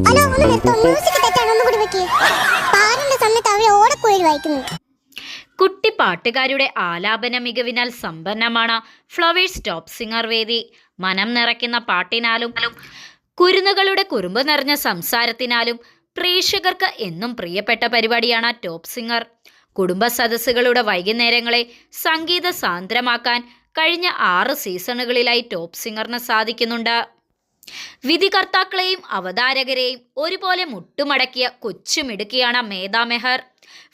Hello, ഒന്ന് നിർത്തോ. Music തെറ്റാണ്, ഒന്നുകൂടി വെക്ക്. പാടുന്ന സമയത്ത് അവർ ഓടക്കുഴൽ വായിക്കുന്നു. കുട്ടി പാട്ടുകാരുടെ ആലാപന മികവിനാൽ സമ്പന്നമാണ് ഫ്ലവേഴ്സ് ടോപ്പ് സിംഗർ വേദി. മനം നിറയ്ക്കുന്ന പാട്ടിനാലും കുരുന്നുകളുടെ കുറുമ്പ് നിറഞ്ഞ സംസാരത്തിനാലും പ്രേക്ഷകർക്ക് എന്നും പ്രിയപ്പെട്ട പരിപാടിയാണ് ടോപ്പ് സിംഗർ. കുടുംബ സദസ്സുകളുടെ വൈകുന്നേരങ്ങളെ സംഗീത സാന്ദ്രമാക്കാൻ കഴിഞ്ഞ 6 സീസണുകളിലായി ടോപ്പ് സിംഗറിന് സാധിക്കുന്നുണ്ട്. വിധികർത്താക്കളെയും അവതാരകരെയും ഒരുപോലെ മുട്ടുമടക്കിയ കൊച്ചുമിടുക്കിയാണ് മേധാ മെഹർ.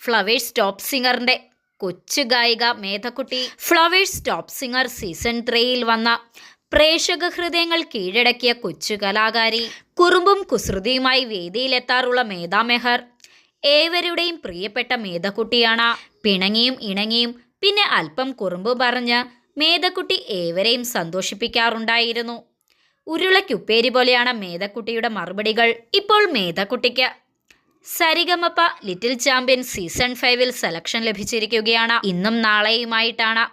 ഫ്ലവേഴ്സ് ടോപ്പ് സിംഗറിന്റെ കൊച്ചു ഗായിക മേധക്കുട്ടി. ഫ്ലവേഴ്സ് ടോപ്പ് സിംഗർ സീസൺ 3യിൽ വന്ന പ്രേക്ഷക ഹൃദയങ്ങൾ കീഴടക്കിയ കൊച്ചു കലാകാരി. കുറുമ്പും കുസൃതിയുമായി വേദിയിലെത്താറുള്ള മേധാ മെഹർ ഏവരുടെയും പ്രിയപ്പെട്ട മേധക്കുട്ടിയാണ്. പിണങ്ങിയും ഇണങ്ങിയും പിന്നെ അല്പം കുറുമ്പ് പറഞ്ഞ് മേധക്കുട്ടി ഏവരെയും സന്തോഷിപ്പിക്കാറുണ്ടായിരുന്നു. ഉരുളക്കുപ്പേരി പോലെയാണ് മേധക്കുട്ടിയുടെ മറുപടികൾ. ഇപ്പോൾ മേധക്കുട്ടിക്ക് Sarigamapa little champion season 5ൽ selection ലഭിച്ചിരിക്കുകയാണ്. ഇന്നും നാളെയുമായിട്ടാണ്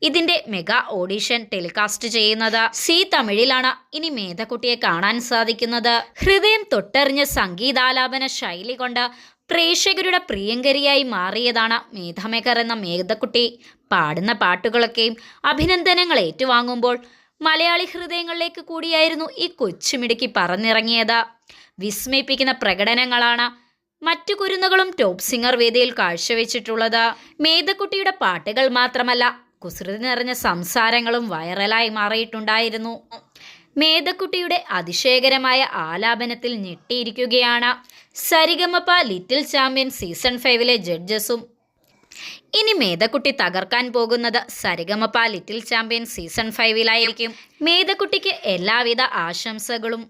ഇതിന്റെ മെഗാ ഓഡിഷൻ ടെലികാസ്റ്റ് ചെയ്യുന്നത്. സി തമിഴിലാണ് ഇനി മേധക്കുട്ടിയെ കാണാൻ സാധിക്കുന്നത്. ഹൃദയം തൊട്ടറിഞ്ഞ സംഗീതാലാപന ശൈലി കൊണ്ട് പ്രേക്ഷകരുടെ പ്രിയങ്കരിയായി മാറിയതാണ് മേധാ മെഹർ എന്ന മേധക്കുട്ടി. പാടുന്ന പാട്ടുകളൊക്കെയും അഭിനന്ദനങ്ങൾ ഏറ്റുവാങ്ങുമ്പോൾ മലയാളി ഹൃദയങ്ങളിലേക്ക് കൂടിയായിരുന്നു ഈ കൊച്ചുമിടുക്കി പറന്നിറങ്ങിയത്. വിസ്മയിപ്പിക്കുന്ന പ്രകടനങ്ങളാണ് മറ്റു കുരുന്നുകളും ടോപ്പ് സിംഗർ വേദിയിൽ കാഴ്ചവെച്ചിട്ടുള്ളത്. മേധക്കുട്ടിയുടെ പാട്ടുകൾ മാത്രമല്ല, കുസൃതി നിറഞ്ഞ സംസാരങ്ങളും വൈറലായി മാറിയിട്ടുണ്ടായിരുന്നു. മേധക്കുട്ടിയുടെ അതിശയകരമായ ആലാപനത്തിൽ ഞെട്ടിയിരിക്കുകയാണ് സരിഗമപ ലിറ്റിൽ ചാമ്പ്യൻ സീസൺ 5ലെ ജഡ്ജസും. ഇനി മേധക്കുട്ടി തകർക്കാൻ പോകുന്നത് സരിഗമപ ലിറ്റിൽ ചാമ്പ്യൻ സീസൺ 5ലായിരിക്കും. മേധക്കുട്ടിക്ക് എല്ലാവിധ ആശംസകളും.